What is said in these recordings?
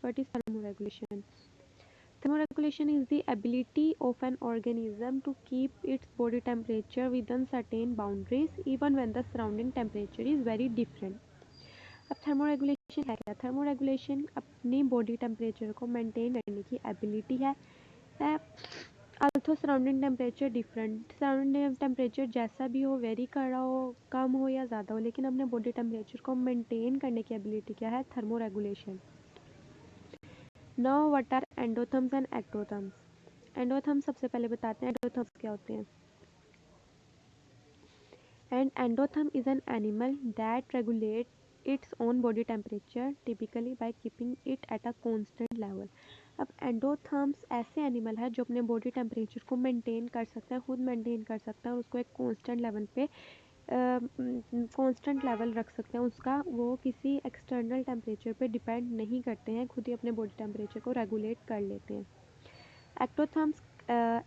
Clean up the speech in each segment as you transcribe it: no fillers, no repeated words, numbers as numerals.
what is thermoregulation? Thermoregulation is the ability of an organism to keep its body temperature within certain boundaries even when the surrounding temperature is very different. अब thermoregulation है क्या? Thermoregulation अपनी body temperature को maintain करने की ability है। अल्थो surrounding temperature different, surrounding temperature जैसा भी हो, वेरी कर रहा हो, कम हो या ज़्यादा हो, लेकिन अपने बॉडी टेम्परेचर को मेंटेन करने की एबिलिटी क्या है? Thermoregulation. Now what are endotherms and ectotherms? Endotherms सबसे पहले बताते हैं एंडोथर्म्स क्या होते हैं। And endotherm is an animal that regulate its own body temperature typically by keeping it at a constant level. अब एंडोथर्म्स ऐसे एनिमल है जो अपने बॉडी टेम्परेचर को मेंटेन कर सकता है, खुद मेंटेन कर सकता है और उसको एक कांस्टेंट लेवल पे कांस्टेंट लेवल रख सकते हैं उसका, वो किसी एक्सटर्नल टेम्परेचर पे डिपेंड नहीं करते हैं, खुद ही अपने बॉडी टेम्परेचर को रेगुलेट कर लेते हैं। एक्टोथर्म्स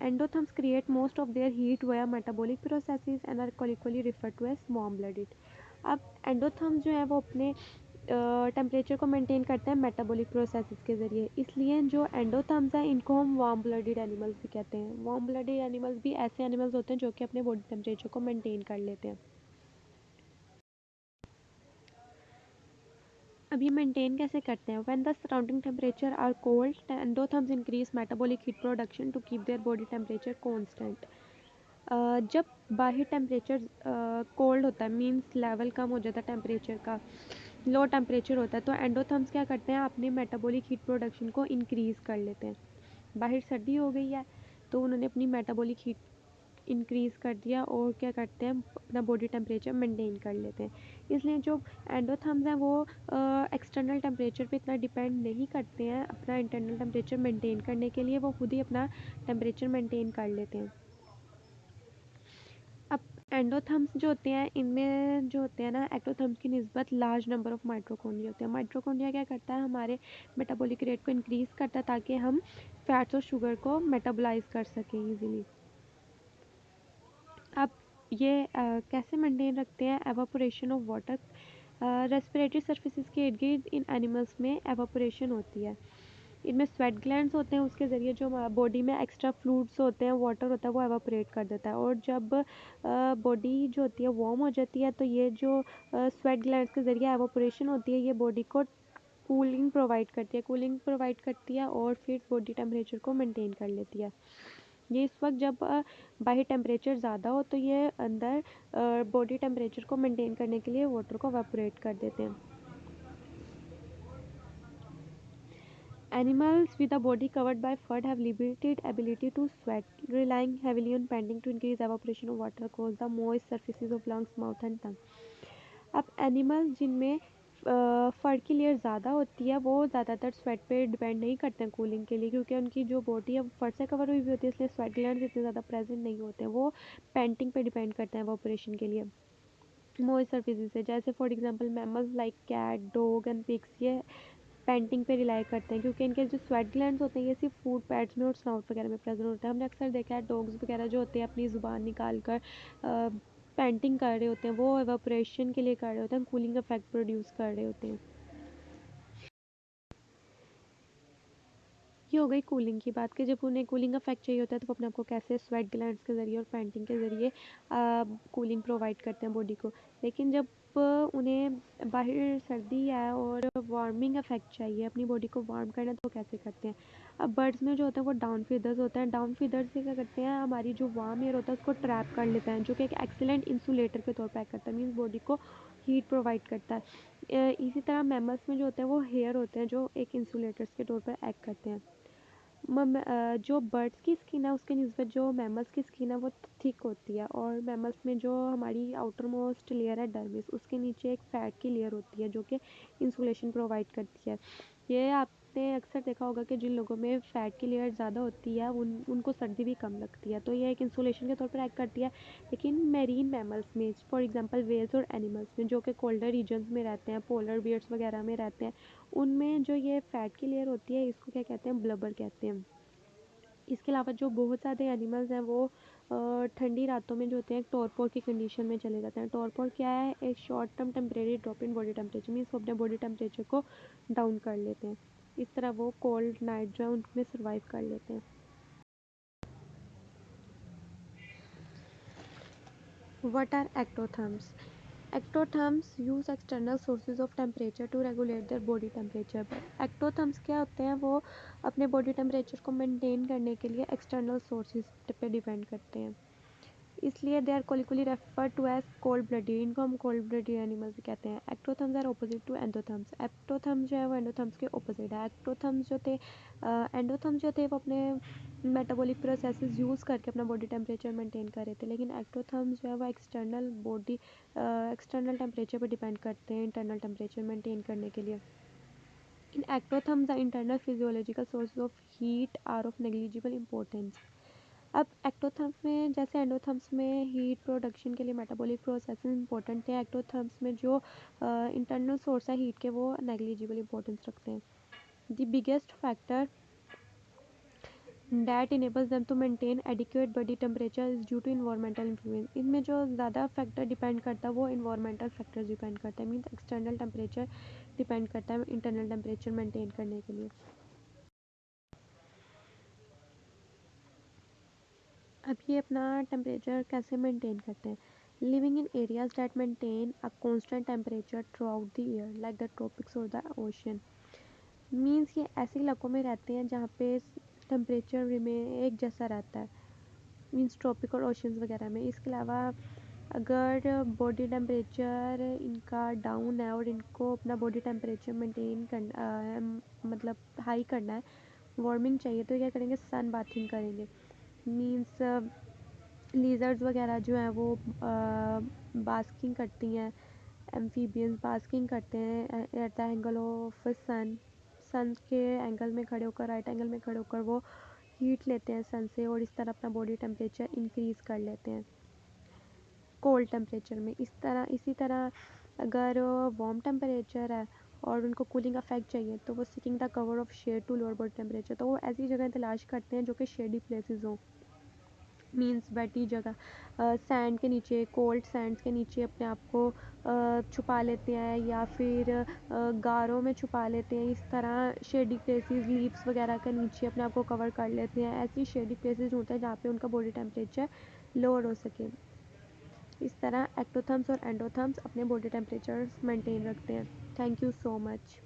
endotherms create most of their heat via metabolic processes and are colloquially referred to as warm blooded. अब एंडोथर्म्स जो है वो अपने टेम्परेचर को मेंटेन करते हैं मेटाबॉलिक प्रोसेसेस के ज़रिए, इसलिए जो एंडोथर्म्स हैं इनको हम वार्म ब्लडेड एनिमल्स भी कहते हैं। वार्म ब्लडेड एनिमल्स भी ऐसे एनिमल्स होते हैं जो कि अपने बॉडी टेम्परेचर को मेंटेन कर लेते हैं। अब ये मेंटेन कैसे करते हैं? When the surrounding temperature are cold, endotherms increase metabolic heat production to keep their body temperature constant. जब बाहर टेम्परेचर कोल्ड होता है, मींस लेवल कम हो जाता है टेम्परेचर का, लो टेम्परेचर होता है, तो एंडोथर्म्स क्या करते हैं? अपने मेटाबॉलिक हीट प्रोडक्शन को इंक्रीज़ कर लेते हैं। बाहर सर्दी हो गई है तो उन्होंने अपनी मेटाबॉलिक हीट इंक्रीज़ कर दिया और क्या करते हैं? अपना बॉडी टेम्परेचर मेंटेन कर लेते हैं। इसलिए जो एंडोथर्म्स हैं वो एक्सटर्नल टेम्परेचर पे इतना डिपेंड नहीं करते हैं अपना इंटरनल टेम्परेचर मेंटेन करने के लिए, वो खुद ही अपना टेम्परेचर मेंटेन कर लेते हैं। अब एंडोथर्म्स जो होते हैं इनमें जो होते हैं ना, एक्टोथर्म्स की निस्बत लार्ज नंबर ऑफ माइटोकॉन्ड्रिया होते हैं। माइटोकॉन्ड्रिया क्या करता है? हमारे मेटाबॉलिक रेट को इंक्रीज़ करता है ताकि हम फैट्स और शुगर को मेटाबोलाइज कर सकें ईजीली। अब ये कैसे मेंटेन रखते हैं? Evaporation of water, respiratory surfaces के इर्द गिर्द इन एनिमल्स में एवापोरेशन होती है। इनमें स्वेट ग्लैंड्स होते हैं, उसके ज़रिए जो बॉडी में एक्स्ट्रा फ्लूइड्स होते हैं, वाटर होता है, वो एवापोरेट कर देता है। और जब बॉडी जो होती है वार्म हो जाती है तो ये जो स्वेट ग्लैंड्स के ज़रिए एवापोरेशन होती है, ये बॉडी को कूलिंग प्रोवाइड करती है और फिर बॉडी टेम्परेचर को मेंटेन कर लेती है। ये इस वक्त जब बाहर टेम्परेचर ज़्यादा हो तो ये अंदर बॉडी टेम्परेचर को मेंटेन करने के लिए वाटर को एवापोरेट कर देते हैं। Animals with a body covered by fur have limited ability to sweat, relying heavily on panting to increase evaporation of water across the moist surfaces of lungs, mouth and tongue. अब animals जिनमें फर की layer ज़्यादा होती है वो ज़्यादातर sweat पे depend नहीं करते हैं कूलिंग के लिए, क्योंकि उनकी जो बॉडी है वो फर से कवर हुई होती है, इसलिए स्वेट ग्लैंड्स इतने ज़्यादा प्रेजेंट नहीं होते हैं। वो पेंटिंग पे डिपेंड करते हैं एवापोरेशन के लिए मोइस्ट सर्फेसिस से। जैसे for example mammals like cat, dog and pigs ये पेंटिंग पे रिलाई करते हैं, क्योंकि इनके जो स्वेट ग्लैंड्स होते हैं ये सिर्फ फूड पैड्स में और स्नाउट वगैरह में प्रेजेंट होते हैं। हमने अक्सर देखा है डॉग्स वगैरह जो होते हैं अपनी ज़ुबान निकाल कर पेंटिंग कर रहे होते हैं, वो एवापोरेशन के लिए कर रहे होते हैं, कूलिंग इफेक्ट प्रोड्यूस कर रहे होते हैं। ये हो गई कूलिंग की बात कि जब उन्हें कूलिंग इफेक्ट चाहिए होता है तो वो अपने आप को कैसे स्वेट ग्लैंड्स के ज़रिए और पेंटिंग के ज़रिए कूलिंग प्रोवाइड करते हैं बॉडी को। लेकिन जब उन्हें बाहर सर्दी है और वार्मिंग इफेक्ट चाहिए, अपनी बॉडी को वार्म करना, तो कैसे करते हैं? अब बर्ड्स में जो होता है वो डाउन फीदर्स होते हैं। डाउन फीदर्स से क्या करते हैं? हमारी जो वार्म एयर होता है उसको ट्रैप कर लेते हैं, जो कि एक एक्सीलेंट इंसुलेटर के तौर पर एक्ट करता है, मीन्स बॉडी को हीट प्रोवाइड करता है। इसी तरह मैमल्स में जो होते हैं वो हेयर होते हैं जो एक इंसुलेटर्स के तौर पर एक्ट करते हैं। जो बर्ड्स की स्किन है उसके निस्बत जो मैमल्स की स्किन है वो थिक होती है, और मैमल्स में जो हमारी आउटर मोस्ट लेयर है डर्मिस, उसके नीचे एक फैट की लेयर होती है जो कि इंसुलेशन प्रोवाइड करती है। ये आपने अक्सर देखा होगा कि जिन लोगों में फ़ैट की लेयर ज़्यादा होती है उनको सर्दी भी कम लगती है, तो ये एक इंसुलेशन के तौर पर एक्ट करती है। लेकिन मेरीन मैमल्स में फॉर एग्जांपल वेल्स और एनिमल्स में जो कि कोल्डर रीजन्स में रहते हैं, पोलर बियर्स वगैरह में रहते हैं, उनमें जो ये फैट की लेयर होती है इसको क्या कहते हैं? ब्लबर कहते हैं। इसके अलावा जो बहुत सारे एनिमल्स हैं वो ठंडी रातों में जो होते हैं टॉरपोर की कंडीशन में चले जाते हैं। टॉरपोर क्या है? एक short term temporary drop in body temperature, means वो अपने बॉडी टेम्परेचर को डाउन कर लेते हैं। इस तरह वो कोल्ड नाइट जो है उनमें सर्वाइव कर लेते हैं। What are ectotherms? Ectotherms use external sources of temperature to regulate their body temperature. Ectotherms क्या होते हैं, वो अपने बॉडी टेम्परेचर को मेंटेन करने के लिए एक्सटर्नल सोर्सेज पे डिपेंड करते हैं, इसलिए they are colloquially refer to as cold blooded, इनको हम कोल्ड ब्लडेड एनिमल भी कहते हैं। Ectotherms are opposite to endotherms. Ectotherms जो है वो एंडोथर्म्स के ऑपोजिट है। एक्टोथर्म्स जो थे एंडोथर्म्स जो थे वो अपने मेटाबॉलिक प्रोसेसेस यूज़ करके अपना बॉडी टेम्परेचर मेंटेन कर रहे थे, लेकिन एक्टोथर्म्स जो है वो एक्सटर्नल टेम्परेचर पर डिपेंड करते हैं इंटरनल टेम्परेचर मेंटेन करने के लिए। In ectotherms, the internal physiological sources of heat are of negligible importance. अब एक्टोथर्म्स में जैसे एंडोथर्म्स में हीट प्रोडक्शन के लिए मेटाबॉलिक प्रोसेस इंपॉर्टेंट थे, एक्टोथर्म्स में जो इंटरनल सोर्स है हीट के वो नेग्लिजिबल इंपॉर्टेंस रखते हैं। The biggest factor that enables them to maintain adequate body temperature is due to environmental influence. इनमें जो ज़्यादा फैक्टर डिपेंड करता है वो इन्वायरमेंटल फैक्टर्स डिपेंड करता है, मीन्स एक्सटर्नल टेम्परेचर डिपेंड करता है इंटरनल टेम्परेचर मेंटेन करने के लिए। अब ये अपना टेम्परेचर कैसे मेंटेन करते हैं? Living in areas that maintain a constant temperature through out the year like the tropics और द ओशन। मीन्स ये ऐसे इलाकों में रहते हैं जहाँ पे टेम्परेचर में एक जैसा रहता है, मीन्स ट्रॉपिक और ओशंस वगैरह में। इसके अलावा अगर बॉडी टेम्परेचर इनका डाउन है और इनको अपना बॉडी टेम्परेचर मेंटेन करना मतलब हाई करना है, वार्मिंग चाहिए, तो क्या करेंगे, सन बाथिंग करेंगे। मीन्स लिजर्ड्स वगैरह जो हैं वो बास्किंग करती हैं, एम्फीबियंस बास्किंग करते हैं एट द एंगल ऑफ सन के एंगल में खड़े होकर, राइट एंगल में खड़े होकर वो हीट लेते हैं सन से और इस तरह अपना बॉडी टेम्परेचर इंक्रीज़ कर लेते हैं कोल्ड टेम्परेचर में। इसी तरह अगर वार्म टेम्परेचर है और उनको कूलिंग इफेक्ट चाहिए तो वो seeking the cover of shade to lower body temperature, तो वो ऐसी जगह तलाश करते हैं जो कि शेडी प्लेसेस हों, मीन्स वेटी जगह, सैंड के नीचे, कोल्ड सैंड्स के नीचे अपने आप को छुपा लेते हैं या फिर गारों में छुपा लेते हैं। इस तरह शेडी प्लेसेस लीव्स वगैरह के नीचे अपने आप को कवर कर लेते हैं। ऐसी शेडी प्लेसेस ढूंढते हैं जहाँ पे उनका बॉडी टेम्परेचर लोअर हो सके। इस तरह एक्टोथर्म्स और एंडोथर्म्स अपने बॉडी टेम्परेचर मेंटेन रखते हैं। Thank you so much.